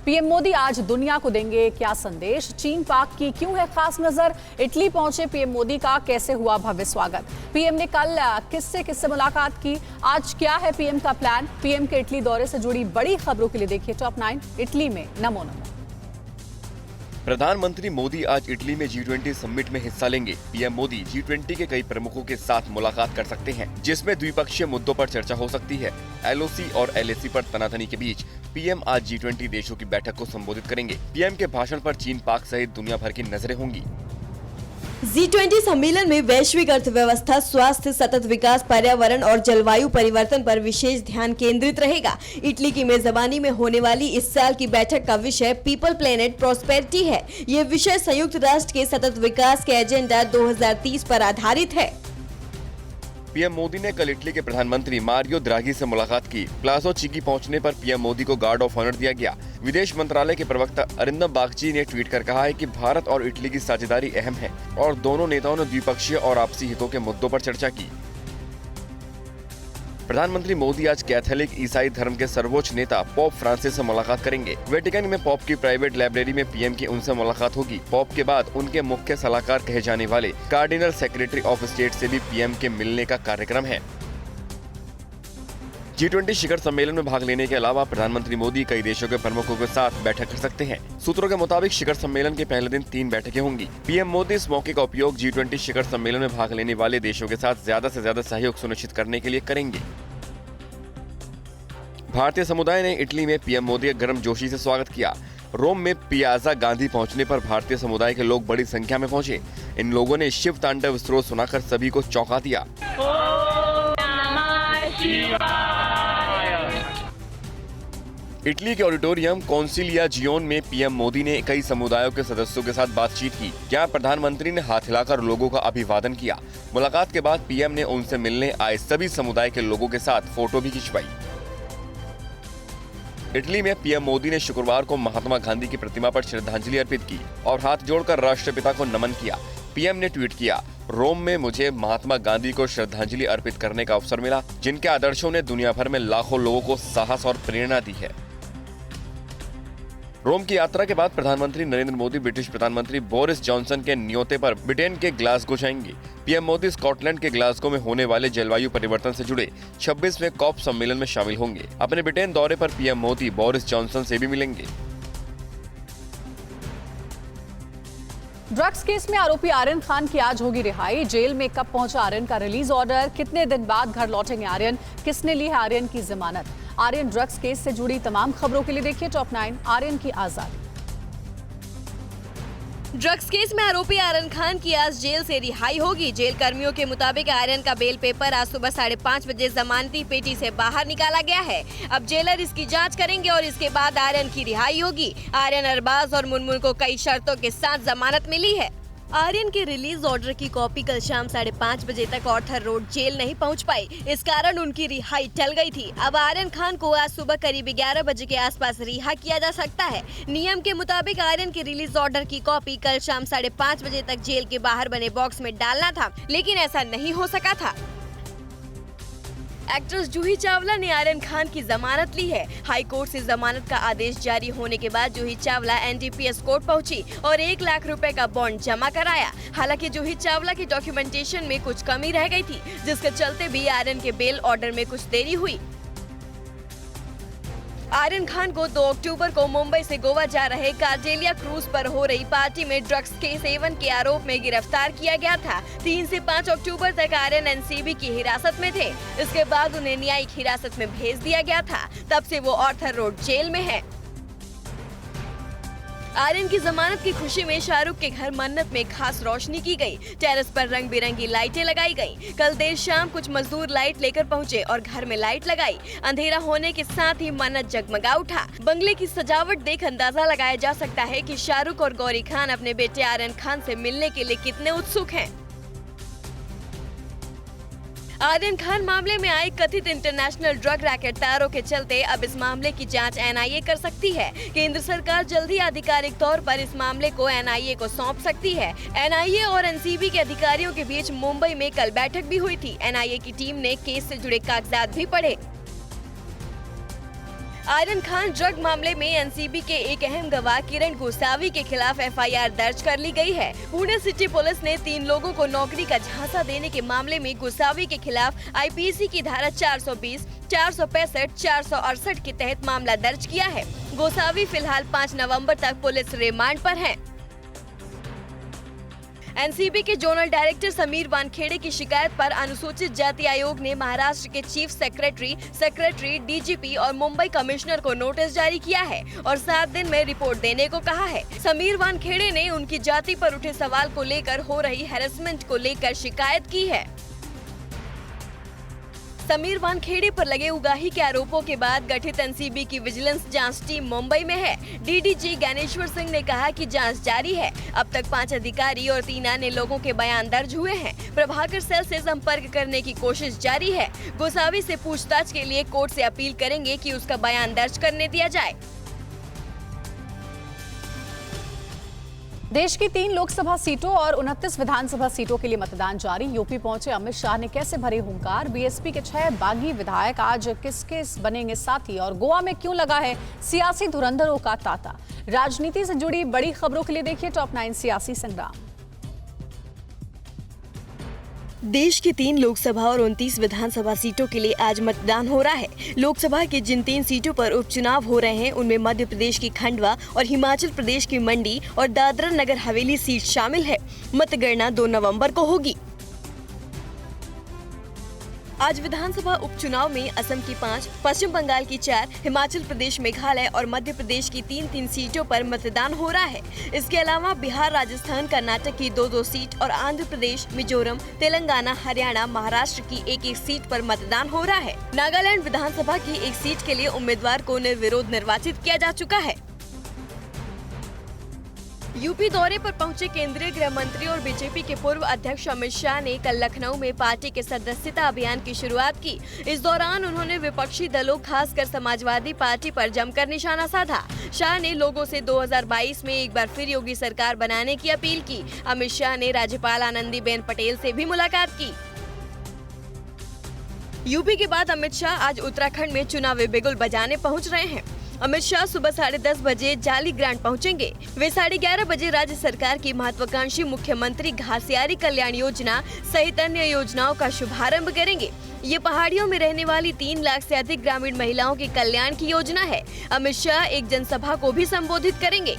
PM Modi आज दुनिया को देंगे क्या संदेश? चीन पाक की क्यों है खास नजर? इटली पहुंचे पीएम मोदी का कैसे हुआ भव्य स्वागत? पीएम ने कल किससे मुलाकात की? आज क्या है पीएम का प्लान? पीएम के इटली दौरे से जुड़ी बड़ी खबरों के लिए देखिए टॉप 9 इटली में नमो नमो। प्रधानमंत्री मोदी आज इटली में G20 समिट में हिस्सा लेंगे। पीएम मोदी G20 के कई प्रमुखों के साथ मुलाकात कर सकते हैं, जिसमें द्विपक्षीय मुद्दों पर चर्चा हो सकती है। LOC और LAC पर तनातनी के बीच पीएम आज G20 देशों की बैठक को संबोधित करेंगे। पीएम के भाषण पर चीन पाक सहित दुनिया भर की नजरें होंगी। G20 सम्मेलन में वैश्विक अर्थव्यवस्था, स्वास्थ्य, सतत विकास, पर्यावरण और जलवायु परिवर्तन पर विशेष ध्यान केंद्रित रहेगा। इटली की मेजबानी में होने वाली इस साल की बैठक का विषय पीपल प्लेनेट प्रॉस्पेरिटी है। ये विषय संयुक्त राष्ट्र के सतत विकास के एजेंडा 2030 पर आधारित है। पीएम मोदी ने कल इटली के प्रधानमंत्री मारियो द्राघी से मुलाकात की। प्लाजो चिगी पहुंचने पर पीएम मोदी को गार्ड ऑफ ऑनर दिया गया। विदेश मंत्रालय के प्रवक्ता अरिंदम बागची ने ट्वीट कर कहा है कि भारत और इटली की साझेदारी अहम है और दोनों नेताओं ने द्विपक्षीय और आपसी हितों के मुद्दों पर चर्चा की। प्रधानमंत्री मोदी आज कैथोलिक ईसाई धर्म के सर्वोच्च नेता पोप फ्रांसिस से मुलाकात करेंगे। वेटिकन में पोप की प्राइवेट लाइब्रेरी में पीएम की उनसे मुलाकात होगी। पोप के बाद उनके मुख्य सलाहकार कहे जाने वाले कार्डिनल सेक्रेटरी ऑफ स्टेट से भी पीएम के मिलने का कार्यक्रम है। G20 शिखर सम्मेलन में भाग लेने के अलावा प्रधानमंत्री मोदी कई देशों के प्रमुखों के साथ बैठक कर सकते हैं। सूत्रों के मुताबिक शिखर सम्मेलन के पहले दिन 3 बैठकें होंगी। पीएम मोदी इस मौके का उपयोग G20 शिखर सम्मेलन में भाग लेने वाले देशों के साथ ज्यादा से ज्यादा सहयोग सुनिश्चित करने के लिए करेंगे। भारतीय समुदाय ने इटली में पीएम मोदी का गर्मजोशी से स्वागत किया। रोम में पियाजा गांधी पहुंचने पर भारतीय समुदाय के लोग बड़ी संख्या में पहुंचे। इन लोगों ने शिव तांडव स्त्रोत सुनाकर सभी को चौंका दिया। इटली के ऑडिटोरियम कॉन्सिलिया जियोन में पीएम मोदी ने कई समुदायों के सदस्यों के साथ बातचीत की, जहां प्रधानमंत्री ने हाथ हिलाकर लोगों का अभिवादन किया। मुलाकात के बाद पीएम ने उनसे मिलने आए सभी समुदाय के लोगों के साथ फोटो भी खिंचवाई। इटली में पीएम मोदी ने शुक्रवार को महात्मा गांधी की प्रतिमा पर श्रद्धांजलि अर्पित की और हाथ जोड़कर राष्ट्रपिता को नमन किया। पीएम ने ट्वीट किया, रोम में मुझे महात्मा गांधी को श्रद्धांजलि अर्पित करने का अवसर मिला, जिनके आदर्शों ने दुनिया भर में लाखों लोगों को साहस और प्रेरणा दी है। रोम की यात्रा के बाद प्रधानमंत्री नरेंद्र मोदी ब्रिटिश प्रधानमंत्री बोरिस जॉनसन के न्योते पर ब्रिटेन के ग्लासगो जाएंगे। पीएम मोदी स्कॉटलैंड के ग्लासगो में होने वाले जलवायु परिवर्तन से जुड़े 26वें कॉप सम्मेलन में शामिल होंगे। अपने ब्रिटेन दौरे पर पीएम मोदी बोरिस जॉनसन से भी मिलेंगे। ड्रग्स केस में आरोपी आर्यन खान की आज होगी रिहाई। जेल में कब पहुंचा आर्यन का रिलीज ऑर्डर? कितने दिन बाद घर लौटेंगे आर्यन? किसने ली है आर्यन की जमानत? आर्यन ड्रग्स केस से जुड़ी तमाम खबरों के लिए देखिए टॉप 9 आर्यन की आजादी। ड्रग्स केस में आरोपी आर्यन खान की आज जेल से रिहाई होगी। जेल कर्मियों के मुताबिक आर्यन का बेल पेपर आज सुबह 5:30 बजे जमानती पेटी से बाहर निकाला गया है। अब जेलर इसकी जांच करेंगे और इसके बाद आर्यन की रिहाई होगी। आर्यन, अरबाज और मुनमुन को कई शर्तों के साथ जमानत मिली है। आर्यन के रिलीज ऑर्डर की कॉपी कल शाम 5:30 बजे तक ऑर्थर रोड जेल नहीं पहुंच पाई। इस कारण उनकी रिहाई टल गई थी। अब आर्यन खान को आज सुबह करीब 11 बजे के आसपास रिहा किया जा सकता है। नियम के मुताबिक आर्यन के रिलीज ऑर्डर की कॉपी कल शाम 5:30 बजे तक जेल के बाहर बने बॉक्स में डालना था, लेकिन ऐसा नहीं हो सका था। एक्ट्रेस जूही चावला ने आर्यन खान की जमानत ली है। हाई कोर्ट से जमानत का आदेश जारी होने के बाद जूही चावला NDPS कोर्ट पहुंची और 1 लाख रुपए का बॉन्ड जमा कराया। हालांकि जूही चावला की डॉक्यूमेंटेशन में कुछ कमी रह गई थी, जिसके चलते भी आर्यन के बेल ऑर्डर में कुछ देरी हुई। आर्यन खान को 2 अक्टूबर को मुंबई से गोवा जा रहे कार्डेलिया क्रूज पर हो रही पार्टी में ड्रग्स के सेवन के आरोप में गिरफ्तार किया गया था। 3 से 5 अक्टूबर तक आर्यन NCB की हिरासत में थे। इसके बाद उन्हें न्यायिक हिरासत में भेज दिया गया था। तब से वो ऑर्थर रोड जेल में है। आर्यन की जमानत की खुशी में शाहरुख के घर मन्नत में खास रोशनी की गई। टेरेस पर रंग बिरंगी लाइटें लगाई गईं। कल देर शाम कुछ मजदूर लाइट लेकर पहुंचे और घर में लाइट लगाई। अंधेरा होने के साथ ही मन्नत जगमगा उठा। बंगले की सजावट देख अंदाजा लगाया जा सकता है कि शाहरुख और गौरी खान अपने बेटे आर्यन खान से मिलने के लिए कितने उत्सुक हैं। आर्यन खान मामले में आए कथित इंटरनेशनल ड्रग रैकेट तारों के चलते अब इस मामले की जांच NIA कर सकती है। केंद्र सरकार जल्द ही आधिकारिक तौर पर इस मामले को NIA को सौंप सकती है। NIA और NCB के अधिकारियों के बीच मुंबई में कल बैठक भी हुई थी। NIA की टीम ने केस से जुड़े कागजात भी पढ़े। आयरन खान ड्रग मामले में एनसीबी के एक अहम गवाह किरण गोसावी के खिलाफ एफआईआर दर्ज कर ली गई है। पुणे सिटी पुलिस ने 3 लोगों को नौकरी का झांसा देने के मामले में गोसावी के खिलाफ आईपीसी की धारा 420, 465, 468 के तहत मामला दर्ज किया है। गोसावी फिलहाल 5 नवंबर तक पुलिस रिमांड पर हैं। एनसीबी के जोनल डायरेक्टर समीर वानखेड़े की शिकायत पर अनुसूचित जाति आयोग ने महाराष्ट्र के चीफ सेक्रेटरी, डीजीपी और मुंबई कमिश्नर को नोटिस जारी किया है और 7 दिन में रिपोर्ट देने को कहा है। समीर वानखेड़े ने उनकी जाति पर उठे सवाल को लेकर हो रही हैरेसमेंट को लेकर शिकायत की है। समीर वानखेड़े पर लगे उगाही के आरोपों के बाद गठित एनसीबी की विजिलेंस जांच टीम मुंबई में है। डीडीजी ज्ञानेश्वर सिंह ने कहा कि जांच जारी है। अब तक 5 अधिकारी और 3 अन्य लोगों के बयान दर्ज हुए हैं। प्रभाकर सेल से संपर्क करने की कोशिश जारी है। गोसावी से पूछताछ के लिए कोर्ट से अपील करेंगे कि उसका बयान दर्ज करने दिया जाए। देश की 3 लोकसभा सीटों और 29 विधानसभा सीटों के लिए मतदान जारी। यूपी पहुंचे अमित शाह ने कैसे भरे हुंकार। बीएसपी के 6 बागी विधायक आज किसके बनेंगे साथी और गोवा में क्यों लगा है सियासी धुरंधरों का तांता। राजनीति से जुड़ी बड़ी खबरों के लिए देखिए टॉप 9 सियासी संग्राम। देश की 3 लोकसभा और 29 विधानसभा सीटों के लिए आज मतदान हो रहा है। लोकसभा की जिन 3 सीटों पर उपचुनाव हो रहे हैं उनमें मध्य प्रदेश की खंडवा और हिमाचल प्रदेश की मंडी और दादरा नगर हवेली सीट शामिल है। मतगणना 2 नवंबर को होगी। आज विधानसभा उपचुनाव में असम की 5, पश्चिम बंगाल की 4, हिमाचल प्रदेश, मेघालय और मध्य प्रदेश की 3 सीटों पर मतदान हो रहा है। इसके अलावा बिहार, राजस्थान, कर्नाटक की 2 सीट और आंध्र प्रदेश, मिजोरम, तेलंगाना, हरियाणा, महाराष्ट्र की 1 सीट पर मतदान हो रहा है। नागालैंड विधानसभा की 1 सीट के लिए उम्मीदवार को निर्विरोध निर्वाचित किया जा चुका है। यूपी दौरे पर पहुंचे केंद्रीय गृह मंत्री और बीजेपी के पूर्व अध्यक्ष अमित शाह ने कल लखनऊ में पार्टी के सदस्यता अभियान की शुरुआत की। इस दौरान उन्होंने विपक्षी दलों, खासकर समाजवादी पार्टी पर जमकर निशाना साधा। शाह ने लोगों से 2022 में एक बार फिर योगी सरकार बनाने की अपील की। अमित शाह ने राज्यपाल आनंदीबेन पटेल से भी मुलाकात की। यूपी के बाद अमित शाह आज उत्तराखंड में चुनावी बिगुल बजाने पहुँच रहे हैं। अमित शाह सुबह 10:30 बजे जालीग्रांट पहुंचेंगे। वे 11:30 बजे राज्य सरकार की महत्वाकांक्षी मुख्यमंत्री घासियारी कल्याण योजना सहित अन्य योजनाओं का शुभारंभ करेंगे। ये पहाड़ियों में रहने वाली 3 लाख से अधिक ग्रामीण महिलाओं के कल्याण की योजना है। अमित शाह एक जनसभा को भी संबोधित करेंगे।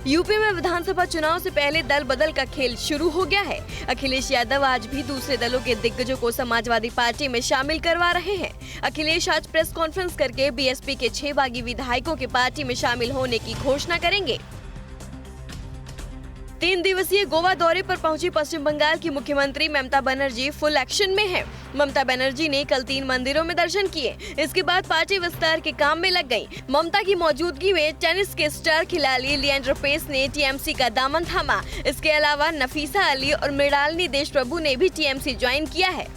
यूपी में विधानसभा चुनाव से पहले दल बदल का खेल शुरू हो गया है। अखिलेश यादव आज भी दूसरे दलों के दिग्गजों को समाजवादी पार्टी में शामिल करवा रहे हैं। अखिलेश आज प्रेस कॉन्फ्रेंस करके बीएसपी के 6 बागी विधायकों के पार्टी में शामिल होने की घोषणा करेंगे। 3 दिवसीय गोवा दौरे पर पहुंची पश्चिम बंगाल की मुख्यमंत्री ममता बनर्जी फुल एक्शन में है। ममता बनर्जी ने कल 3 मंदिरों में दर्शन किए। इसके बाद पार्टी विस्तार के काम में लग गई। ममता की मौजूदगी में टेनिस के स्टार खिलाड़ी लिएंडर पेस ने टीएमसी का दामन थामा। इसके अलावा नफीसा अली और मृणालिनी देशप्रभु ने भी टीएमसी ज्वाइन किया है।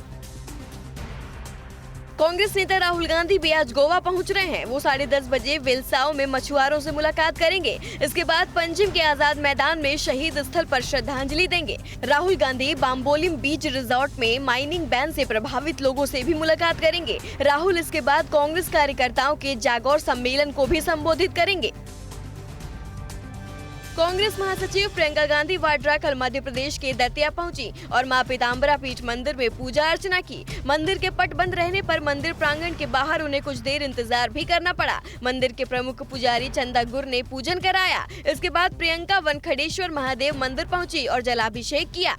कांग्रेस नेता राहुल गांधी भी आज गोवा पहुंच रहे हैं। वो 10:30 बजे विल्साओ में मछुआरों से मुलाकात करेंगे। इसके बाद पंजिम के आजाद मैदान में शहीद स्थल पर श्रद्धांजलि देंगे। राहुल गांधी बाम्बोलिम बीच रिजॉर्ट में माइनिंग बैन से प्रभावित लोगों से भी मुलाकात करेंगे। राहुल इसके बाद कांग्रेस कार्यकर्ताओं के जागौर सम्मेलन को भी संबोधित करेंगे। कांग्रेस महासचिव प्रियंका गांधी वाड्रा कल मध्य प्रदेश के दतिया पहुंची और मां पीताम्बरा पीठ मंदिर में पूजा अर्चना की। मंदिर के पट बंद रहने पर मंदिर प्रांगण के बाहर उन्हें कुछ देर इंतजार भी करना पड़ा। मंदिर के प्रमुख पुजारी चंदा गुर ने पूजन कराया। इसके बाद प्रियंका वनखड़ेश्वर महादेव मंदिर पहुंची और जलाभिषेक किया।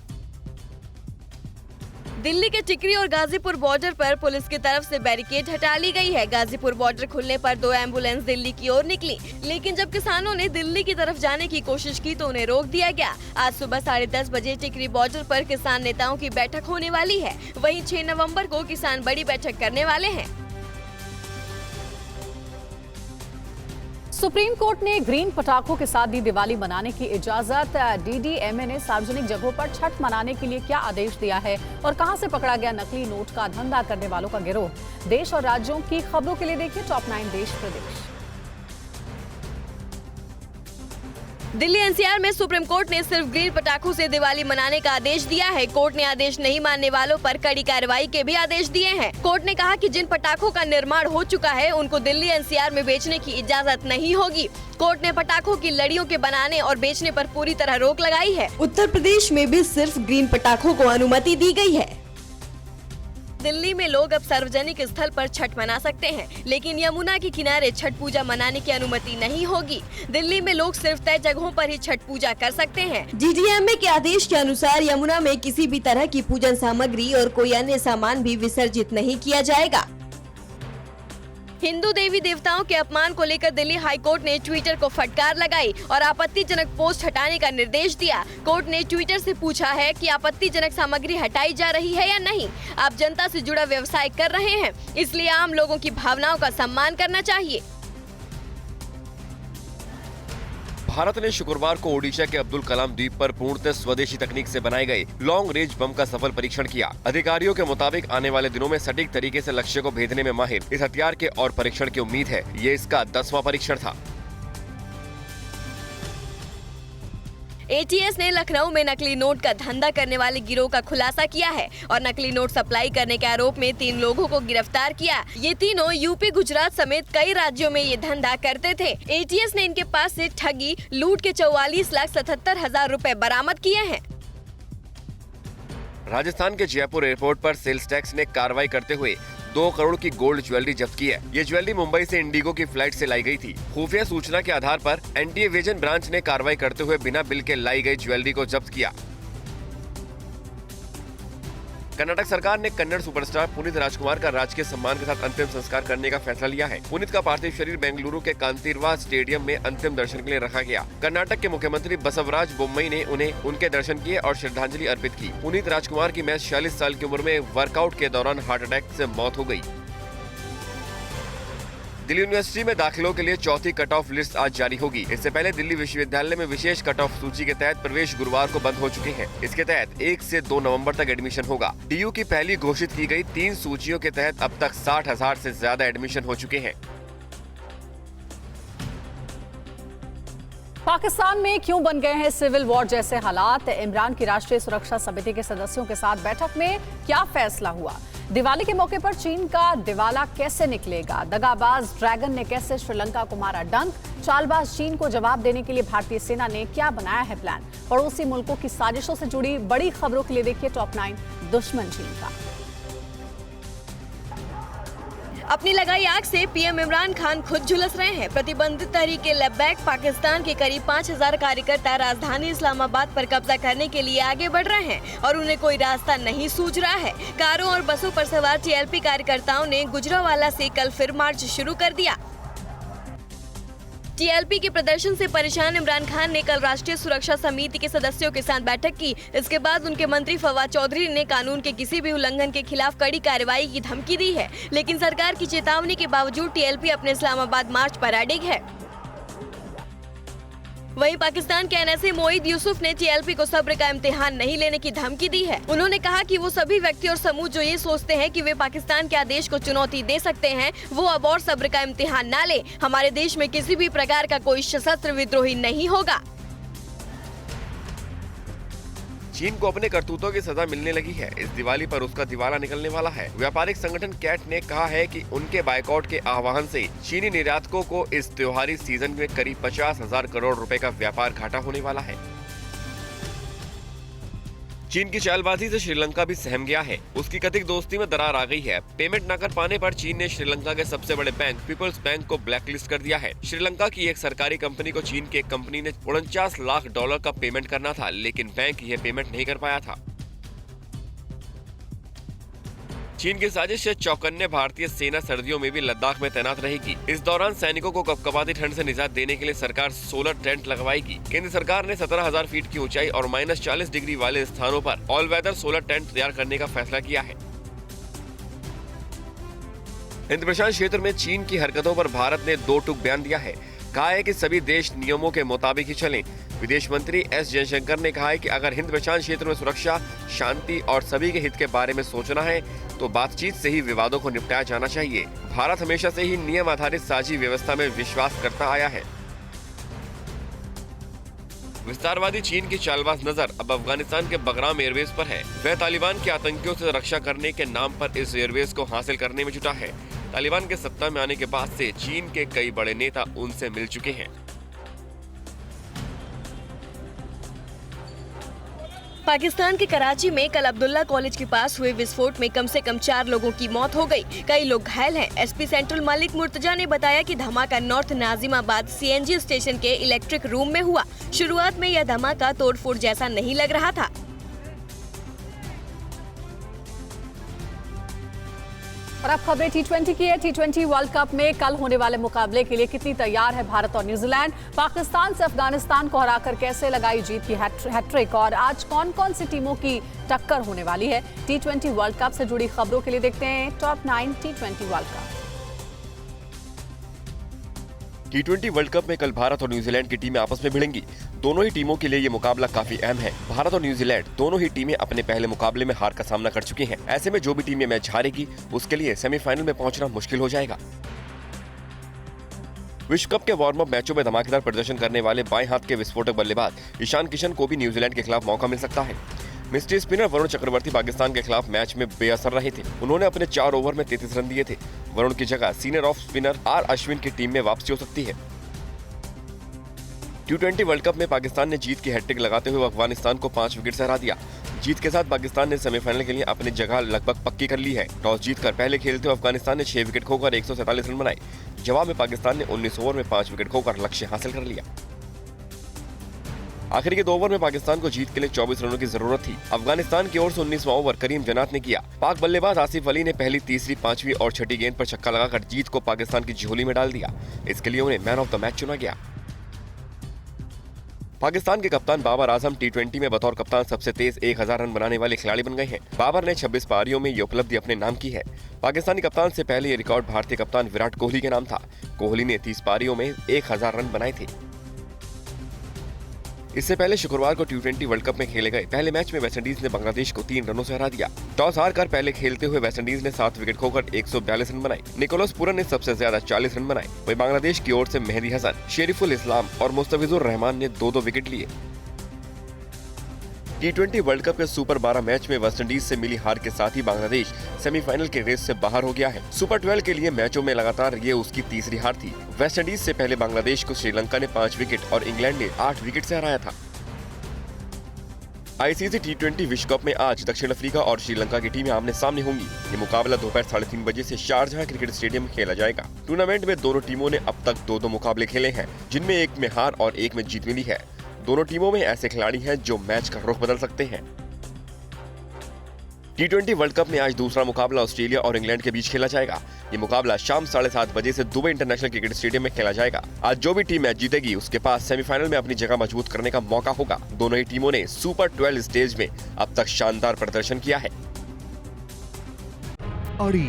दिल्ली के टिकरी और गाजीपुर बॉर्डर पर पुलिस की तरफ से बैरिकेड हटा ली गई है। गाजीपुर बॉर्डर खुलने पर 2 एम्बुलेंस दिल्ली की ओर निकली, लेकिन जब किसानों ने दिल्ली की तरफ जाने की कोशिश की तो उन्हें रोक दिया गया। आज सुबह 10:30 बजे टिकरी बॉर्डर पर किसान नेताओं की बैठक होने वाली है। वहीं 6 नवंबर को किसान बड़ी बैठक करने वाले हैं। सुप्रीम कोर्ट ने ग्रीन पटाखों के साथ दी दिवाली मनाने की इजाजत। डीडीएमए ने सार्वजनिक जगहों पर छठ मनाने के लिए क्या आदेश दिया है और कहां से पकड़ा गया नकली नोट का धंधा करने वालों का गिरोह। देश और राज्यों की खबरों के लिए देखिए टॉप 9 देश प्रदेश। दिल्ली एनसीआर में सुप्रीम कोर्ट ने सिर्फ ग्रीन पटाखों से दिवाली मनाने का आदेश दिया है। कोर्ट ने आदेश नहीं मानने वालों पर कड़ी कार्रवाई के भी आदेश दिए हैं। कोर्ट ने कहा कि जिन पटाखों का निर्माण हो चुका है उनको दिल्ली एनसीआर में बेचने की इजाजत नहीं होगी। कोर्ट ने पटाखों की लड़ियों के बनाने और बेचने पर पूरी तरह रोक लगाई है। उत्तर प्रदेश में भी सिर्फ ग्रीन पटाखों को अनुमति दी गई है। दिल्ली में लोग अब सार्वजनिक स्थल पर छठ मना सकते हैं, लेकिन यमुना के किनारे छठ पूजा मनाने की अनुमति नहीं होगी। दिल्ली में लोग सिर्फ तय जगहों पर ही छठ पूजा कर सकते हैं। DDMA के आदेश के अनुसार यमुना में किसी भी तरह की पूजन सामग्री और कोई अन्य सामान भी विसर्जित नहीं किया जाएगा। हिंदू देवी देवताओं के अपमान को लेकर दिल्ली हाई कोर्ट ने ट्विटर को फटकार लगाई और आपत्तिजनक पोस्ट हटाने का निर्देश दिया। कोर्ट ने ट्विटर से पूछा है कि आपत्तिजनक सामग्री हटाई जा रही है या नहीं। आप जनता से जुड़ा व्यवसाय कर रहे हैं, इसलिए आम लोगों की भावनाओं का सम्मान करना चाहिए। भारत ने शुक्रवार को ओडिशा के अब्दुल कलाम द्वीप पर पूर्णतः स्वदेशी तकनीक से बनाए गए लॉन्ग रेंज बम का सफल परीक्षण किया। अधिकारियों के मुताबिक आने वाले दिनों में सटीक तरीके से लक्ष्य को भेदने में माहिर इस हथियार के और परीक्षण की उम्मीद है। ये इसका 10वां परीक्षण था। ATS ने लखनऊ में नकली नोट का धंधा करने वाले गिरोह का खुलासा किया है और नकली नोट सप्लाई करने के आरोप में 3 लोगों को गिरफ्तार किया। ये तीनों यूपी, गुजरात समेत कई राज्यों में ये धंधा करते थे। ATS ने इनके पास से ठगी, लूट के 44,77,000 रुपए बरामद किए हैं। राजस्थान के जयपुर एयरपोर्ट पर सेल्स टैक्स ने कार्रवाई करते हुए 2 करोड़ की गोल्ड ज्वेलरी जब्त की है। ये ज्वेलरी मुंबई से इंडिगो की फ्लाइट से लाई गई थी। खुफिया सूचना के आधार पर एंटी एवेजन ब्रांच ने कार्रवाई करते हुए बिना बिल के लाई गई ज्वेलरी को जब्त किया। कर्नाटक सरकार ने कन्नड़ सुपरस्टार पुनीत राजकुमार का राजकीय सम्मान के साथ अंतिम संस्कार करने का फैसला लिया है। पुनीत का पार्थिव शरीर बेंगलुरु के कांतिरवा स्टेडियम में अंतिम दर्शन के लिए रखा गया। कर्नाटक के मुख्यमंत्री बसवराज बोम्मई ने उन्हें उनके दर्शन किए और श्रद्धांजलि अर्पित की। पुनीत राजकुमार की महज 46 साल की उम्र में वर्कआउट के दौरान हार्ट अटैक से मौत हो गई। दिल्ली यूनिवर्सिटी में दाखिलों के लिए चौथी कट ऑफ लिस्ट आज जारी होगी। इससे पहले दिल्ली विश्वविद्यालय में विशेष कट ऑफ सूची के तहत प्रवेश गुरुवार को बंद हो चुके हैं। इसके तहत 1 से 2 नवंबर तक एडमिशन होगा। DU की पहली घोषित की गई 3 सूचियों के तहत अब तक 60,000 से ज्यादा एडमिशन हो चुके हैं। पाकिस्तान में क्यों बन गए हैं सिविल वॉर जैसे हालात? इमरान की राष्ट्रीय सुरक्षा समिति के सदस्यों के साथ बैठक में क्या फैसला हुआ? दिवाली के मौके पर चीन का दिवाला कैसे निकलेगा? दगाबाज ड्रैगन ने कैसे श्रीलंका को मारा डंक? चालबाज चीन को जवाब देने के लिए भारतीय सेना ने क्या बनाया है प्लान? पड़ोसी मुल्कों की साजिशों से जुड़ी बड़ी खबरों के लिए देखिए टॉप 9 दुश्मन चीन का। अपनी लगाई आग से पीएम इमरान खान खुद झुलस रहे हैं। प्रतिबंधित तहरीके लैबैक पाकिस्तान के करीब 5,000 कार्यकर्ता राजधानी इस्लामाबाद पर कब्जा करने के लिए आगे बढ़ रहे हैं और उन्हें कोई रास्ता नहीं सूझ रहा है। कारों और बसों पर सवार TLP कार्यकर्ताओं ने गुजरावाला से कल फिर मार्च शुरू कर दिया। TLP के प्रदर्शन से परेशान इमरान खान ने कल राष्ट्रीय सुरक्षा समिति के सदस्यों के साथ बैठक की। इसके बाद उनके मंत्री फवाद चौधरी ने कानून के किसी भी उल्लंघन के खिलाफ कड़ी कार्रवाई की धमकी दी है, लेकिन सरकार की चेतावनी के बावजूद TLP अपने इस्लामाबाद मार्च पर अडिग है। वहीं पाकिस्तान के NSA मोईद यूसुफ ने TLP को सब्र का इम्तिहान नहीं लेने की धमकी दी है। उन्होंने कहा कि वो सभी व्यक्ति और समूह जो ये सोचते हैं कि वे पाकिस्तान के आदेश को चुनौती दे सकते हैं, वो अब और सब्र का इम्तिहान ना ले। हमारे देश में किसी भी प्रकार का कोई सशस्त्र विद्रोही नहीं होगा। चीन को अपने करतूतों की सजा मिलने लगी है। इस दिवाली पर उसका दिवाला निकलने वाला है। व्यापारिक संगठन कैट ने कहा है कि उनके बायकॉट के आह्वान से चीनी निर्यातकों को इस त्योहारी सीजन में करीब 50,000 करोड़ रुपए का व्यापार घाटा होने वाला है। चीन की चालबाजी से श्रीलंका भी सहम गया है। उसकी कथित दोस्ती में दरार आ गई है। पेमेंट न कर पाने पर चीन ने श्रीलंका के सबसे बड़े बैंक पीपल्स बैंक को ब्लैकलिस्ट कर दिया है। श्रीलंका की एक सरकारी कंपनी को चीन की एक कंपनी ने $49 लाख का पेमेंट करना था, लेकिन बैंक यह पेमेंट नहीं कर पाया था। चीन की साजिश से चौकन्ने भारतीय सेना सर्दियों में भी लद्दाख में तैनात रहेगी। इस दौरान सैनिकों को कपकपाती ठंड से निजात देने के लिए सरकार सोलर टेंट लगवाएगी। केंद्र सरकार ने 17,000 फीट की ऊंचाई और -40 डिग्री वाले स्थानों पर ऑल वेदर सोलर टेंट तैयार करने का फैसला किया है। हिंद प्रशांत क्षेत्र में चीन की हरकतों पर भारत ने 2 टूक बयान दिया है। कहा है कि सभी देश नियमों के मुताबिक ही चलें। विदेश मंत्री S जयशंकर ने कहा है कि अगर हिंद प्रशांत क्षेत्र में सुरक्षा, शांति और सभी के हित के बारे में सोचना है तो बातचीत से ही विवादों को निपटाया जाना चाहिए। भारत हमेशा से ही नियम आधारित साझी व्यवस्था में विश्वास करता आया है। विस्तारवादी चीन की चालबाज नजर अब अफगानिस्तान के बगराम एयरबेस पर है। वह तालिबान के आतंकियों से रक्षा करने के नाम पर इस एयरबेस को हासिल करने में जुटा है। तालिबान के सत्ता में आने के बाद से चीन के कई बड़े नेता उनसे मिल चुके हैं। पाकिस्तान के कराची में कल अब्दुल्ला कॉलेज के पास हुए विस्फोट में कम से कम 4 लोगों की मौत हो गई, कई लोग घायल हैं। एसपी सेंट्रल मलिक मुर्तजा ने बताया कि धमाका नॉर्थ नाजिमाबाद सीएनजी स्टेशन के इलेक्ट्रिक रूम में हुआ। शुरुआत में यह धमाका तोड़फोड़ जैसा नहीं लग रहा था। और अब खबरें T20 की है। T20 वर्ल्ड कप में कल होने वाले मुकाबले के लिए कितनी तैयार है भारत और न्यूजीलैंड? पाकिस्तान से अफगानिस्तान को हराकर कैसे लगाई जीत की हैट्रिक? और आज कौन कौन सी टीमों की टक्कर होने वाली है? T20 वर्ल्ड कप से जुड़ी खबरों के लिए देखते हैं top 9 T20 world cup. T20 world cup में कल भारत और न्यूजीलैंड की टीमें आपस में भिड़ेंगी। दोनों ही टीमों के लिए ये मुकाबला काफी अहम है। भारत और न्यूजीलैंड दोनों ही टीमें अपने पहले मुकाबले में हार का सामना कर चुकी हैं। ऐसे में जो भी टीम ये मैच हारेगी उसके लिए सेमीफाइनल में पहुंचना मुश्किल हो जाएगा। विश्व कप के वार्म अप मैचों में धमाकेदार प्रदर्शन करने वाले बाएं हाथ के विस्फोटक बल्लेबाज ईशान किशन को भी न्यूजीलैंड के खिलाफ मौका मिल सकता है। मिस्ट्री स्पिनर वरुण चक्रवर्ती पाकिस्तान के खिलाफ मैच में बेअसर रहे थे। उन्होंने अपने 4 ओवर में 33 रन दिए थे। वरुण की जगह senior off spinner R Ashwin की टीम में वापसी हो सकती है। T20 वर्ल्ड कप में पाकिस्तान ने जीत की हैट्रिक लगाते हुए अफगानिस्तान को 5 विकेट से हरा दिया। जीत के साथ पाकिस्तान ने सेमीफाइनल के लिए अपनी जगह लगभग पक्की कर ली है। टॉस जीतकर पहले खेलते हुए अफगानिस्तान ने 6 विकेट खोकर 147 रन बनाए। जवाब में पाकिस्तान ने 19 ओवर में 5 विकेट खोकर लक्ष्य हासिल कर लिया। आखिर के 2 ओवर में पाकिस्तान को जीत के लिए 24 रनों की जरूरत थी। अफगानिस्तान की ओर से 19वां ओवर करीम जन्नात ने किया। पाक बल्लेबाज आसिफ अली ने पहली, तीसरी, 5वीं और 6ठी गेंद पर छक्का लगाकर जीत को पाकिस्तान की झोली में डाल दिया। इसके लिए उन्हें मैन ऑफ द मैच चुना गया। पाकिस्तान के कप्तान बाबर आजम T20 में बतौर कप्तान सबसे तेज 1000 रन बनाने वाले खिलाड़ी बन गए हैं। बाबर ने 26 पारियों में ये उपलब्धि अपने नाम की है। पाकिस्तानी कप्तान से पहले ये रिकॉर्ड भारतीय कप्तान विराट कोहली के नाम था। कोहली ने 30 पारियों में 1000 रन बनाए थे। इससे पहले शुक्रवार को T20 वर्ल्ड कप में खेले गए पहले मैच में वेस्टइंडीज ने बांग्लादेश को 3 रनों से हरा दिया। टॉस हारकर पहले खेलते हुए वेस्टइंडीज ने 7 विकेट खोकर 142 रन बनाए। निकोलस पूरन ने सबसे ज्यादा 40 रन बनाए। वहीं बांग्लादेश की ओर से मेहदी हसन, शेरिफुल इस्लाम और मुस्तफिजुर रहमान ने 2-2 विकेट लिए। T20 वर्ल्ड कप के सुपर 12 मैच में वेस्टइंडीज से मिली हार के साथ ही बांग्लादेश सेमीफाइनल के रेस से बाहर हो गया है। सुपर 12 के लिए मैचों में लगातार ये उसकी तीसरी हार थी। वेस्टइंडीज से पहले बांग्लादेश को श्रीलंका ने 5 विकेट और इंग्लैंड ने 8 विकेट से हराया था। ICC T20 विश्व कप में आज दक्षिण अफ्रीका और श्रीलंका की टीमें आमने सामने होंगी। ये मुकाबला दोपहर 3:30 बजे से शारजाह क्रिकेट स्टेडियम में खेला जाएगा। टूर्नामेंट में दोनों टीमों ने अब तक 2-2 मुकाबले खेले हैं, जिनमें एक में हार और एक में जीत मिली है। दोनों टीमों में ऐसे खिलाड़ी हैं जो मैच का रुख बदल सकते हैं। T20 वर्ल्ड कप में आज दूसरा मुकाबला ऑस्ट्रेलिया और इंग्लैंड के बीच खेला जाएगा। ये मुकाबला शाम 7:30 बजे से दुबई इंटरनेशनल क्रिकेट स्टेडियम में खेला जाएगा। आज जो भी टीम मैच जीतेगी उसके पास सेमीफाइनल में अपनी जगह मजबूत करने का मौका होगा। दोनों ही टीमों ने सुपर 12 स्टेज में अब तक शानदार प्रदर्शन किया है। अड़ी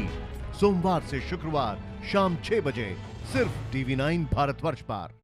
सोमवार से शुक्रवार शाम 6 बजे सिर्फ TV9 भारतवर्ष पर।